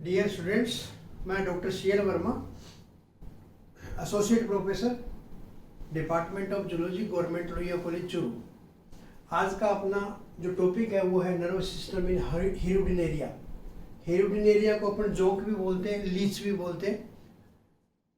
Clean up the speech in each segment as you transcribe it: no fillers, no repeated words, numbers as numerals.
Dear students, मैं doctor CL. Verma, associate professor, department of zoology, government Lohia college Churu. आज का अपना जो टॉपिक है वो है nervous system in Hirudinaria. Hirudinaria को अपन जोंक भी बोलते हैं, लीच भी बोलते हैं।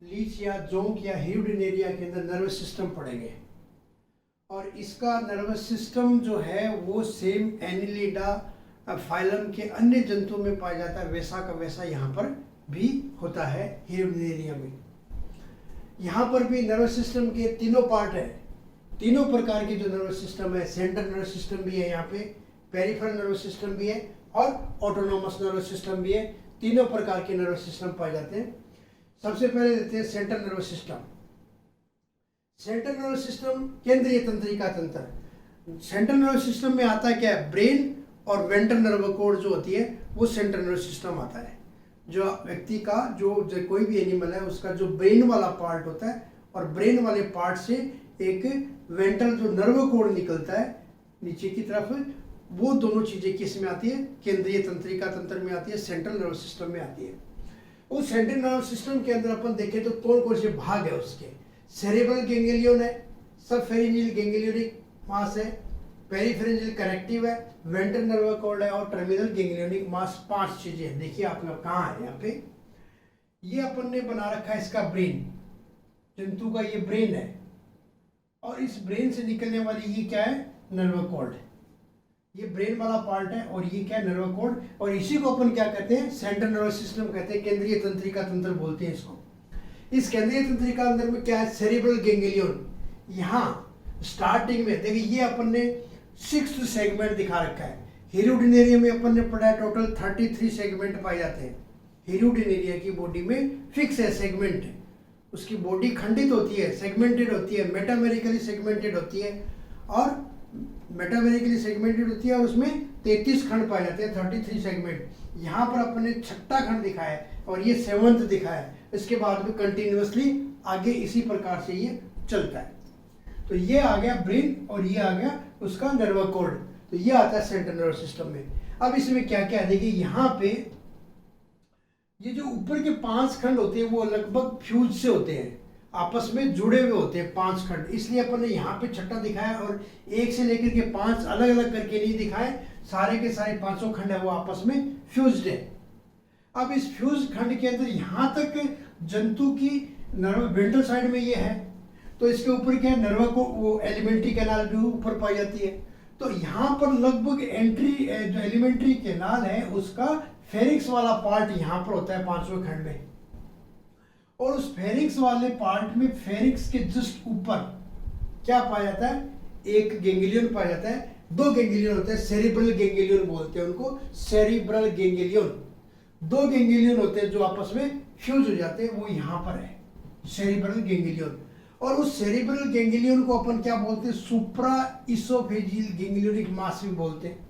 लीच या जोंक या हीरोडिनेरिया के अंदर नर्वस सिस्टम पड़ेंगे और इसका नर्वस सिस्टम जो है वो सेम एनिलिडा फाइलम के अन्य जंतुओं में पाया जाता है, वैसा का वैसा यहाँ पर भी होता है हीरोडिनेरिया में। यहाँ पर भी नर्वस सिस्टम के तीनों पार्ट है, तीनों प्रकार के जो नर्वस सिस्टम है, सेंट्रल नर्वस सिस्टम भी है, यहाँ पे पेरिफेरल नर्वस सिस्टम भी है और ऑटोनोमस नर्वस सिस्टम भी है। तीनों प्रकार के नर्वस सिस्टम पाए जाते हैं। सबसे पहले देते हैं central nervous system. Central nervous system केंद्रीय तंत्रिका तंत्र। सेंट्रल नर्वस सिस्टम में आता क्या है, ब्रेन और वेंट्रल नर्व कोड जो होती है वो सेंट्रल नर्वस सिस्टम आता है। जो व्यक्ति का जो कोई भी एनिमल है उसका जो ब्रेन वाला पार्ट होता है और ब्रेन वाले पार्ट से एक वेंट्रल जो नर्व कोड निकलता है नीचे की तरफ, वो दोनों चीजें किस में आती है, केंद्रीय तंत्रिका तंत्र में आती है, सेंट्रल नर्वस सिस्टम में आती है। उस सेंट्रल नर्वस सिस्टम के अंदर अपन देखें तो कौन कौन से भाग है उसके। सेरेब्रल गैंग्लियन है, सबफेरेंजियल गैंग्लियोनिक मास है, पेरिफेरेंजियल कनेक्टिव है, वेंट्रल नर्व कॉर्ड है और टर्मिनल गैंग्लियोनिक मास। 5 चीजें हैं। देखिए आप लोग कहाँ है, यहाँ पे ये अपन ने बना रखा है इसका ब्रेन, जंतु का ये ब्रेन है और इस ब्रेन से निकलने वाली ये क्या है, नर्व कॉर्ड। ये ब्रेन वाला पार्ट है और ये क्या है, नर्व कॉर्ड। और इसी को अपन क्या कहते हैं, सेंट्रल नर्वस सिस्टम कहते हैं, केंद्रीय तंत्रिका तंत्र बोलते हैं इसको। इस केंद्रीय तंत्रिका तंत्र में क्या है, सेरेब्रल गैंग्लियन। यहाँ स्टार्टिंग में देखिए ये अपन ने 6th सेगमेंट दिखा रखा है। हीरोडिनेरिया में अपन ने पढ़ा है टोटल 33 सेगमेंट पाए जाते हैं। हीरोडिनेरिया की बॉडी में फिक्स है सेगमेंट, उसकी बॉडी खंडित होती है, सेगमेंटेड होती है, मेटामेरिकली सेगमेंटेड होती है और मेटामेरिकली सेगमेंटेड होती है और उसमें 33 खंड पाए जाते हैं, 33 सेगमेंट। यहाँ पर अपन ने 6ठा खंड दिखाया है और ये 7th दिखाया है। इसके बाद में कंटिन्यूअसली आगे इसी प्रकार से ये चलता है। तो ये आ गया ब्रेन और ये आ गया उसका नर्व कॉर्ड। तो ये आता है सेंट्रल नर्वस सिस्टम में। अब इसमें क्या क्या है देखिए, यहाँ पे ये जो ऊपर के 5 खंड होते हैं वो लगभग फ्यूज से होते हैं, आपस में जुड़े हुए होते हैं 5 खंड। इसलिए अपन ने यहाँ पे 6ठा दिखाया और 1 से लेकर के 5 अलग अलग करके नहीं दिखाए, सारे के सारे 5 खंड है वो आपस में फ्यूज्ड है। अब इस फ्यूज खंड के अंदर यहाँ तक जंतु की नर्व वेंट्रल साइड में ये है, तो इसके ऊपर क्या है, नर्व को वो एलिमेंट्री कैनाल भी ऊपर पाई जाती है। तो यहाँ पर लगभग एंट्री जो एलिमेंट्री कैनाल है उसका फेरिक्स वाला पार्ट यहाँ पर होता है 5वें खंड में। और उस फेरिक्स वाले पार्ट में फेरिक्स के जस्ट ऊपर क्या पाया जाता है, एक गैंग्लियन पाया जाता है। 2 गैंग्लियन होते हैं, सेरिब्रल गैंग्लियन बोलते हैं उनको, सेरिब्रल गैंग्लियन। 2 गैंग्लियन होते हैं जो आपस में फ्यूज हो जाते हैं, वो यहाँ पर है सेरिब्रल गैंग्लियन। और उस सेरिब्रल गैंग्लियन को अपन क्या बोलते हैं, सुप्रा इसोफेजियल गैंग्लियोनिक मास भी बोलते हैं।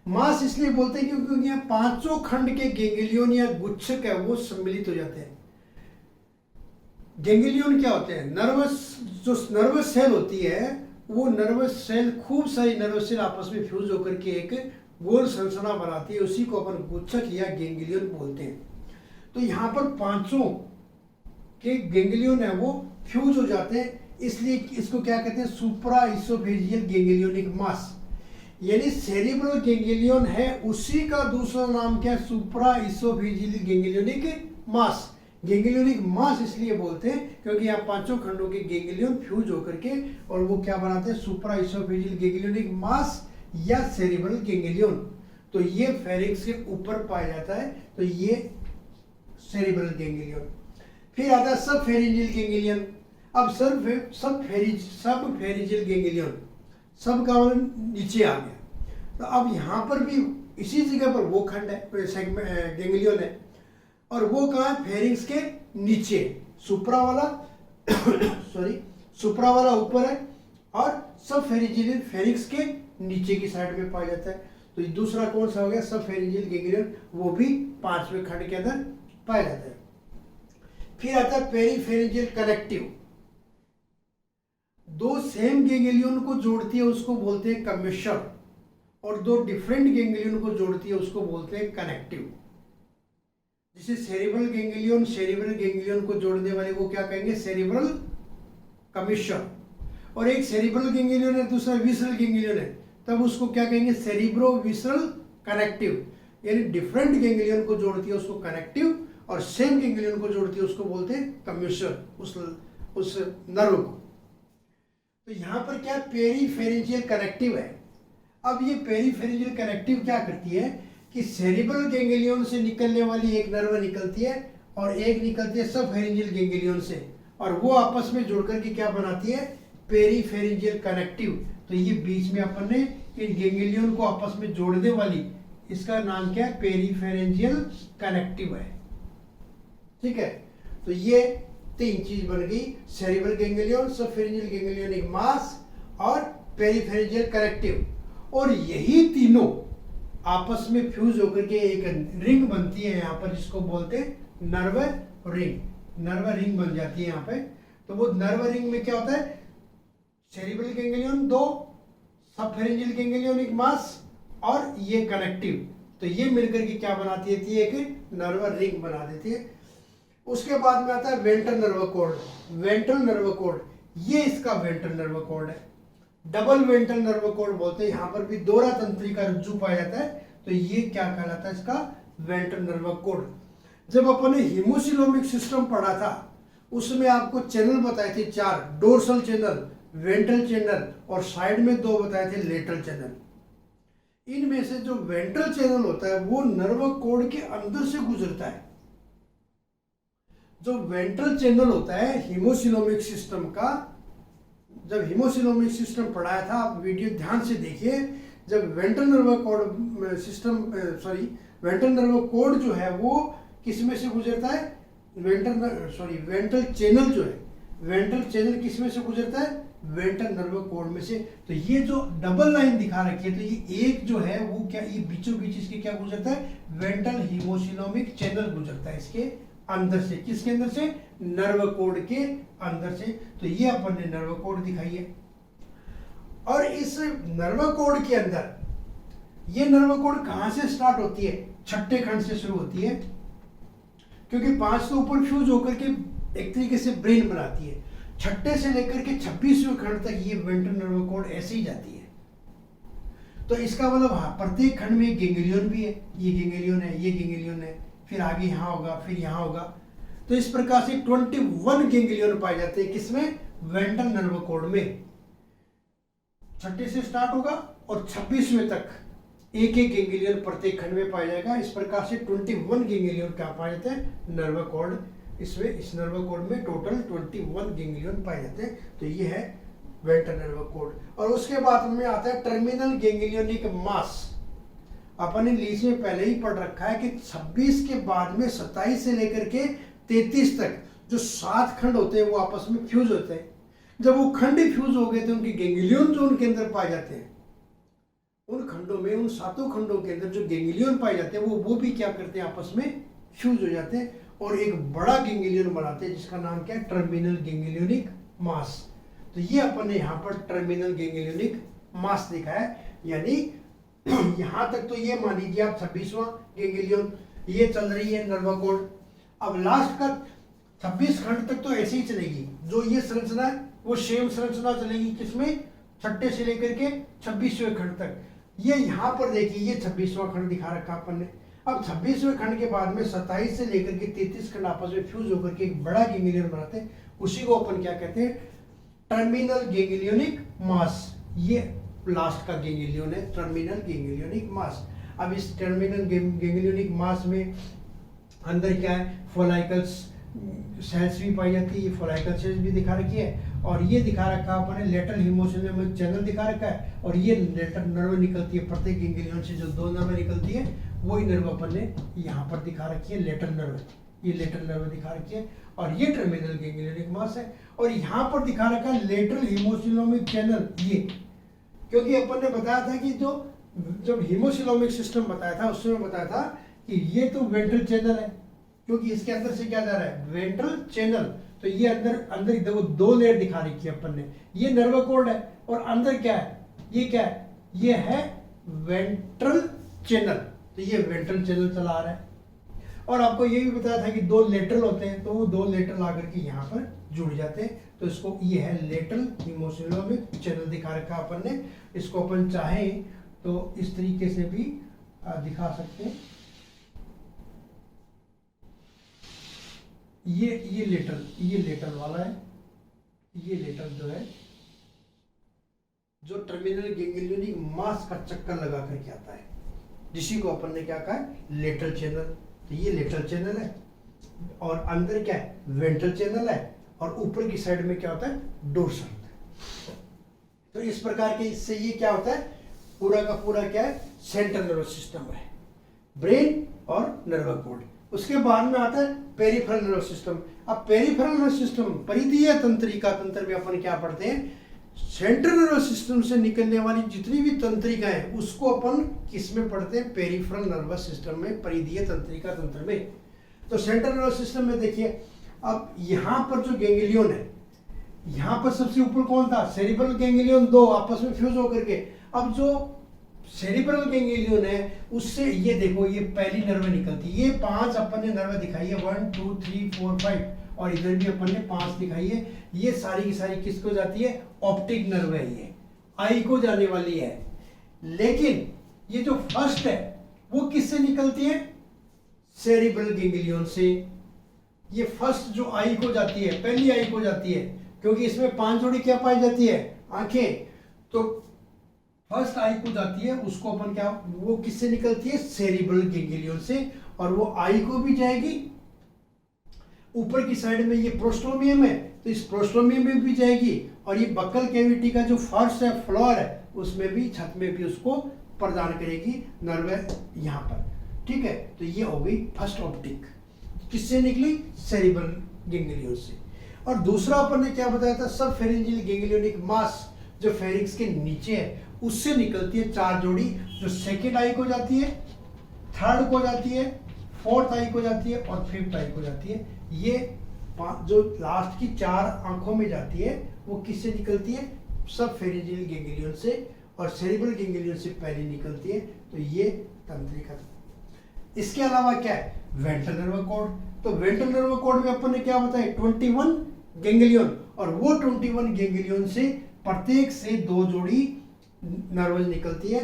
मास इसलिए बोलते हैं क्योंकि यहाँ 5 खंड के गैंग्लियन या गुच्छक है वो सम्मिलित हो जाते हैं। गैंग्लियन क्या होते हैं, जो नर्वस सेल होती है वो नर्वस सेल, खूब सारी नर्वस सेल आपस में फ्यूज होकर के एक गोल संरचना बनाती है, उसी को अपन गुच्छक या गैंग्लियन बोलते हैं। तो यहाँ पर 5 के गैंग्लियन है वो फ्यूज हो जाते हैं, इसलिए इसको क्या कहते हैं, सुप्रा इसोफेजियल गैंग्लियोनिक मास। यानी सेरिब्रल गैंग्लियन है उसी का दूसरा नाम क्या है, सुप्रा इसोफेजियल गैंग्लियोनिक मास। गैंग्लियोनिक मास इसलिए बोलते हैं क्योंकि यहाँ 5 खंडों के गैंग्लियन फ्यूज होकर के और वो क्या बनाते हैं, सुप्रा इसोफेजियल गैंग्लियोनिक मास या सेरिब्रल गैंग्लियन। तो ये फेरिक्स के ऊपर पाया जाता है, तो ये सेरिब्रल गैंग्लियन। फिर आता है सब फेरिंजियल गैंग्लियन। अब सब फेरिंजियल गैंग्लियन, सब का नीचे आ गया। तो अब यहाँ पर भी इसी जगह पर वो खंड है, गैंग्लियन है और वो कहाँ है, फेरिंक्स के नीचे। सुप्रा वाला सुप्रा वाला ऊपर है और सब फेरिंजियल फेरिंक्स के नीचे की साइड में पाया जाता है। तो दूसरा कौन सा हो गया, सब फेरिंजियल गैंग्लियन, वो भी 5वें खंड के अंदर पाया जाता है। फिर आता है पेरीफेरेंजियल कनेक्टिव। 2 सेम गैंग्लियन को जोड़ती है उसको बोलते हैं कम्यूशन और 2 डिफरेंट गैंग्लियन को जोड़ती है उसको बोलते हैं कनेक्टिव। जिसे सेरिब्रल गैंग्लियन को जोड़ने वाले को क्या कहेंगे, सेरिब्रल कमिश्चर। और एक सेरिब्रल गैंग्लियन है, दूसरा विसरल गैंग्लियन है, तब उसको क्या कहेंगे, सेरिब्रो विसरल कनेक्टिव। यानी डिफरेंट गैंग्लियन को जोड़ती है उसको कनेक्टिव, और सेम गैंग्लियन को जोड़ती है उसको बोलते हैं कमिश्चर, उस नर्व को। तो यहाँ पर क्या पेरीफेरेंजियल कनेक्टिव है। अब ये पेरीफेरेंजियल कनेक्टिव क्या करती है कि सेरिब्रल गैंग्लियन से निकलने वाली एक नर्व निकलती है और एक निकलती है सबफेरेंजियल गैंग्लियन से, और वो आपस में जुड़ करके क्या बनाती है, पेरीफेरेंजियल कनेक्टिव। तो ये बीच में अपन ने इन गैंग्लियन को आपस में जोड़ने वाली, इसका नाम क्या है, पेरीफेरेंजियल कनेक्टिव है। ठीक है, तो ये 3 चीज बन गई, सेरिब्रल गैंग्लियन, सबफेरेंजियल गैंग्लियोनिक मास और पेरीफेरेंजियल कनेक्टिव। और यही तीनों आपस में फ्यूज होकर के एक रिंग बनती है यहाँ पर, जिसको बोलते हैं नर्व रिंग। नर्व रिंग बन जाती है यहाँ पे। तो वो नर्व रिंग में क्या होता है, सेरिब्रल गैंग्लियन 2, सबफेरेंजियल गैंग्लियोनिक मास और ये कनेक्टिव। तो ये मिलकर के क्या बनाती है, एक नर्व रिंग बना देती है। उसके बाद में आता है ventral nerve cord. Ventral nerve cord, ये इसका वेंट्रल नर्व कॉर्ड है, डबल वेंट्रल नर्व कॉर्ड बोलते हैं। यहाँ पर भी दोहरा तंत्री का रज्जु पाया जाता है, तो ये क्या कहलाता है, इसका वेंट्रल नर्व कॉर्ड। जब अपन ने हीमोसिलोमिक सिस्टम पढ़ा था, उसमें आपको चैनल बताए थे 4, डोर्सल चैनल, वेंट्रल चैनल और साइड में 2 बताए थे लेटरल चैनल। इनमें से जो वेंट्रल चैनल होता है वो नर्व कॉर्ड के अंदर से गुजरता है। जो वेंट्रल चैनल होता है हीमोसिलोमिक सिस्टम का, जब हीमोसिलोमिक सिस्टम पढ़ाया था, आप वीडियो ध्यान से देखिए। जब ventral nerve cord system ventral nerve cord जो है वो किस में से गुजरता है, वेंट्रल चैनल जो है, वेंट्रल चैनल किस में से गुजरता है, वेंट्रल नर्व कॉर्ड में से। तो ये जो डबल लाइन दिखा रखी है, तो ये एक जो है वो क्या, ये बीचों बीच इसके क्या गुजरता है, वेंट्रल हीमोसिलोमिक चैनल गुजरता है इसके अंदर से। किसके अंदर से, नर्व कॉर्ड के अंदर से। तो ये अपन ने नर्व कॉर्ड दिखाई है। और इस नर्व कॉर्ड के अंदर ये नर्व कॉर्ड कहां से स्टार्ट होती है, छठे खंड से शुरू होती है, क्योंकि 5 तो ऊपर फ्यूज होकर के एक तरीके से ब्रेन बनाती है। छठे से लेकर के 26वें खंड तक ये वेंट्रल नर्व कॉर्ड ऐसे ही जाती है। तो इसका मतलब हाँ, प्रत्येक खंड में गैंग्लियन भी है, ये गैंग्लियन है, ये गैंग्लियन है, फिर आगे यहाँ होगा, फिर यहाँ होगा। तो इस प्रकार से 21 गैंग्लियन पाए जाते हैं, किसमें, वेंट्रल नर्व कॉर्ड में। छठे से स्टार्ट होगा और 26वें तक एक गैंग्लियन प्रत्येक खंड में पाया जाएगा। इस प्रकार से 21 गैंग्लियन क्या पाए जाते हैं, नर्व कॉर्ड। इसमें इस नर्व कॉर्ड में टोटल 21 गैंग्लियन पाए जाते हैं। तो ये है वेंट्रल नर्व कॉर्ड। और उसके बाद में आता है टर्मिनल गैंग्लियोनिक मास। अपन ने लीज में पहले ही पढ़ रखा है कि 26 के बाद में 27 से लेकर के 33 तक जो 7 खंड होते हैं वो आपस में फ्यूज होते हैं। जब वो खंड फ्यूज हो गए थे, उनके गैंग्लियन जो उनके अंदर पाए जाते हैं, उन खंडों में, उन 7 खंडों के अंदर जो गैंग्लियन पाए जाते हैं वो भी क्या करते हैं, आपस में फ्यूज हो जाते हैं और एक बड़ा गैंग्लियन बनाते हैं, जिसका नाम क्या है, टर्मिनल गैंग्लियोनिक मास। तो ये अपन ने यहाँ पर टर्मिनल गैंग्लियोनिक मास देखा है। यानी यहां तक तो ये मान लीजिए आप 26वां गैंग्लियन ये चल रही है नर्व कॉर्ड। अब लास्ट का 26 खंड तक तो ऐसे ही चलेगी, जो ये संरचना है वो सेम संरचना चलेगी, किसमें, छठे से लेकर के 26वें खंड तक। ये यहाँ पर देखिए, ये 26वां खंड दिखा रखा अपन ने। अब 26वें खंड के बाद में 27 से लेकर के 33 खंड आपस में फ्यूज होकर के एक बड़ा गैंग्लियन बनाते हैं। उसी को अपन क्या कहते हैं, टर्मिनल गैंग्लियोनिक मास। ये लास्ट का गैंग्लियन है, टर्मिनल गैंग्लियोनिक मास। अब इस टर्मिनल गैंग्लियोनिक मास में अंदर क्या है, फोलाइकल्स सेल्स भी पाई जाती है। ये फोलाइकल सेल्स भी दिखा रखी है। और ये दिखा रखा अपने लेटरल हीमोसिलोमिक चैनल दिखा रखा है। और ये लेटर नर्व निकलती है, प्रत्येक गैंग्लियन से जो 2 नर्व निकलती है, वही नर्व अपन ने यहाँ पर दिखा रखी है, लेटर नर्व। ये लेटर नर्व दिखा रखी है और ये टर्मिनल गैंग्लियोनिक मास है। और यहाँ पर दिखा रखा है लेटरल हीमोसिलोमिक चैनल। ये क्योंकि अपन ने बताया था कि जब हीमोसिलोमिक सिस्टम बताया था, उसमें बताया था कि ये तो वेंट्रल चैनल है, क्योंकि इसके अंदर से क्या जा रहा है, वेंट्रल चैनल। तो ये अंदर देखो 2 लेयर दिखा रखी है अपन ने। ये नर्व कॉर्ड है और अंदर क्या है, ये क्या है, ये है वेंट्रल चैनल। तो ये वेंट्रल चैनल चला आ रहा है। और आपको ये भी बताया था कि दो लेटरल होते हैं, तो वो दो लेटरल आकर के यहाँ पर जुड़ जाते हैं। तो इसको ये है लेटरल हीमोसिलोमिक चैनल दिखा रखा अपन ने। इसको अपन चाहें तो इस तरीके से भी दिखा सकते हैं। ये लेटरल वाला है, ये लेटरल जो है जो टर्मिनल गैंग्लियोनिक मास का चक्कर लगा करके आता है, जिसी को अपन ने क्या कहा है लेटरल चैनल। तो ये लेटरल चैनल है और अंदर क्या है वेंट्रल चैनल है और ऊपर की साइड में क्या होता है डोर्सल होता है। तो इस प्रकार के इससे ये क्या होता है पूरा का पूरा क्या है सेंट्रल नर्वस सिस्टम है, ब्रेन और नर्व कोड। उसके बाद में आता है पेरिफेरल नर्वस सिस्टम। अब पेरिफेरल नर्वस सिस्टम परिधीय तंत्रिका तंत्र में अपन क्या पढ़ते हैं सेंट्रल नर्वस सिस्टम से निकलने वाली जितनी भी तंत्रिका है उसको अपन किस में पढ़ते हैं पेरिफेरल नर्वस सिस्टम में, परिधीय तंत्रिका तंत्र में। तो सेंट्रल नर्वस सिस्टम में देखिए अब यहाँ पर जो गैंग्लियन है, यहाँ पर सबसे ऊपर कौन था सेरिब्रल गैंग्लियन, दो आपस में फ्यूज होकर के। अब जो सेरिब्रल गैंग्लियन है उससे ये देखो ये पहली नर्व निकलती है, ये 5 अपन ने नर्व दिखाई है 1 2 3 4 5 और इधर भी अपन ने 5 दिखाई है। ये सारी की सारी किसको जाती है ऑप्टिक नर्व है, ये आई को जाने वाली है। लेकिन ये जो फर्स्ट है वो किससे निकलती है सेरिब्रल गैंग्लियन से। ये फर्स्ट जो आई को जाती है पहली आई को जाती है, क्योंकि इसमें 5 जोड़ी क्या पाई जाती है आंखें, तो फर्स्ट आई को जाती है उसको अपन क्या वो किससे निकलती है सेरिब्रल गैंग्लियन से। और वो आई को भी जाएगी ऊपर की साइड में, ये प्रोस्टोमियम है तो इस प्रोस्टोमियम में भी जाएगी और ये बक्कल कैविटी का जो फर्श है फ्लोर है उसमें भी छत में भी उसको प्रदान करेगी नर्व यहाँ पर। ठीक है, तो ये हो गई फर्स्ट ऑप्टिक, किससे निकली सेरिब्रल गैंग्लियन से। और दूसरा अपन ने क्या बताया था सब फेरिंजियल गैंग्लियोनिक मास जो फेरिंक्स के नीचे है उससे निकलती है 4 जोड़ी, जो सेकेंड आई को जाती है, थर्ड को जाती है, फोर्थ आई को जाती है और फिफ्थ आई को जाती है। ये जो लास्ट की 4 आंखों में जाती है वो किससे निकलती है सब फेरिंजियल गैंग्लियन से और सेरिब्रल गैंग्लियन से पहले निकलती है। तो ये तंत्रिका। इसके अलावा क्या है वेंट्रल नर्व कॉर्ड। तो वेंट्रल नर्व कॉर्ड में अपन ने क्या बताया 21 गैंग्लियन और वो 21 गैंग्लियन से प्रत्येक से 2 जोड़ी नर्वस निकलती है।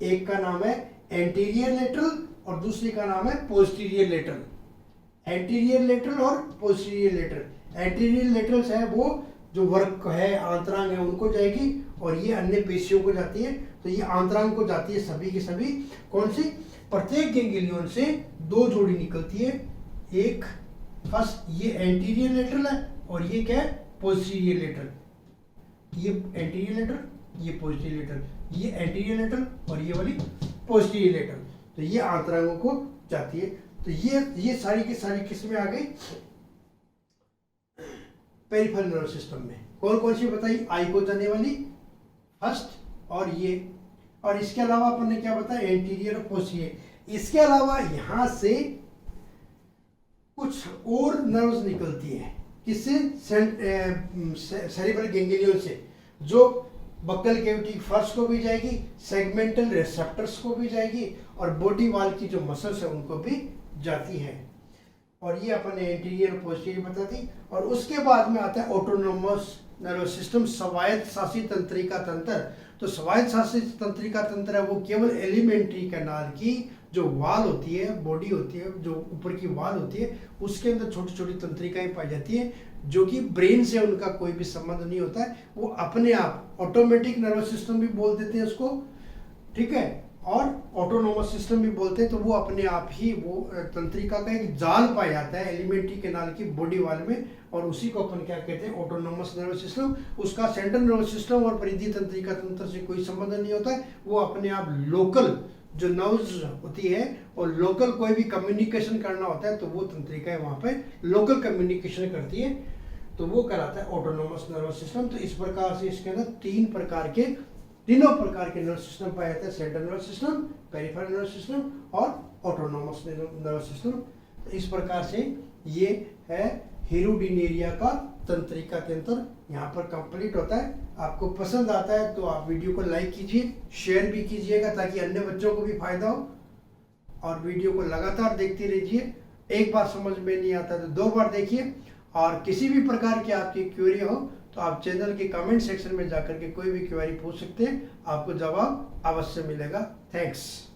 एक का नाम है एंटीरियर लेटरल और दूसरे का नाम है पोस्टीरियर लेटरल। एंटीरियर लेटरल और पोस्टीरियर लेटरल। एंटीरियर लेटरल्स है वो जो वर्क है आंतरांग है उनको जाएगी और ये अन्य पेशियों को जाती है। तो ये आंतरांग को जाती है सभी की सभी कौन सी प्रत्येक गैंग्लियन से 2 जोड़ी निकलती है। एक फर्स्ट ये एंटीरियर लेटरल है और ये क्या है पोस्टीरियर लेटरल। ये एंटीरियर लेटरल ये पोस्टीरियर लेटरल, ये एंटीरियर लेटरल और ये वाली पोस्टीरियर लेटरल। तो ये आंतरांगों को जाती है। तो ये सारी की सारी किस्में आ गई पेरिफेरल नर्व सिस्टम में। कौन कौन सी बताई आई को जाने वाली फर्स्ट और ये, और इसके अलावा अपन ने क्या बताया एंटीरियर और पोस्टीरियर। इसके अलावा यहां से कुछ और नर्व्स निकलती है किससे सेरिब्रल गैंग्लियन से, जो बक्कल कैविटी फर्श को भी जाएगी, सेगमेंटल रिसेप्टर्स को भी जाएगी और बॉडी वाल की जो मसल्स है उनको भी जाती है। और ये अपन ने एंटीरियर पोस्टीरियर बता दी। और उसके बाद में आता है ऑटोनोमस नर्वस सिस्टम स्वायत्त शासित तंत्रिका तंत्र। तो स्वायत्त शासित तंत्रिका तंत्र है वो केवल एलिमेंट्री कैनाल की जो वाल होती है बॉडी होती है जो ऊपर की वाल होती है उसके अंदर छोटी छोटी तंत्रिकाएं पाई जाती है जो कि ब्रेन से उनका कोई भी संबंध नहीं होता है, वो अपने आप ऑटोमेटिक नर्वस सिस्टम भी बोल देते हैं उसको। ठीक है, और ऑटोनोमस सिस्टम भी बोलते हैं। तो वो अपने आप ही वो तंत्रिका का एक जाल पाया जाता है एलिमेंट्री कैनाल की बॉडी वाल में और उसी को अपन क्या कहते हैं ऑटोनोमस नर्वस सिस्टम। उसका सेंट्रल नर्वस सिस्टम और परिधीय तंत्रिका तंत्र से कोई संबंध नहीं होता है, वो अपने आप लोकल जो नर्व्स होती है और लोकल कोई भी कम्युनिकेशन करना होता है तो वो तंत्रिका वहाँ पे लोकल कम्युनिकेशन करती है, तो वो कहलाता है ऑटोनोमस नर्वस सिस्टम। तो इस प्रकार से इसके अंदर तीनों प्रकार के नर्वस सिस्टम पाए जाते हैं, central nervous system, peripheral nervous system और ऑटोनोमस नर्वस सिस्टम। तो इस प्रकार से ये है हीरोडिनेरिया का तंत्रिका तंत्र यहाँ पर कंप्लीट होता है। आपको पसंद आता है तो आप वीडियो को लाइक कीजिए, शेयर भी कीजिएगा ताकि अन्य बच्चों को भी फायदा हो और वीडियो को लगातार देखते रहिए। एक बार समझ में नहीं आता तो 2 बार देखिए। और किसी भी प्रकार की आपकी क्वेरी हो तो आप चैनल के कमेंट सेक्शन में जाकर के कोई भी क्वेरी पूछ सकते हैं, आपको जवाब अवश्य मिलेगा। थैंक्स।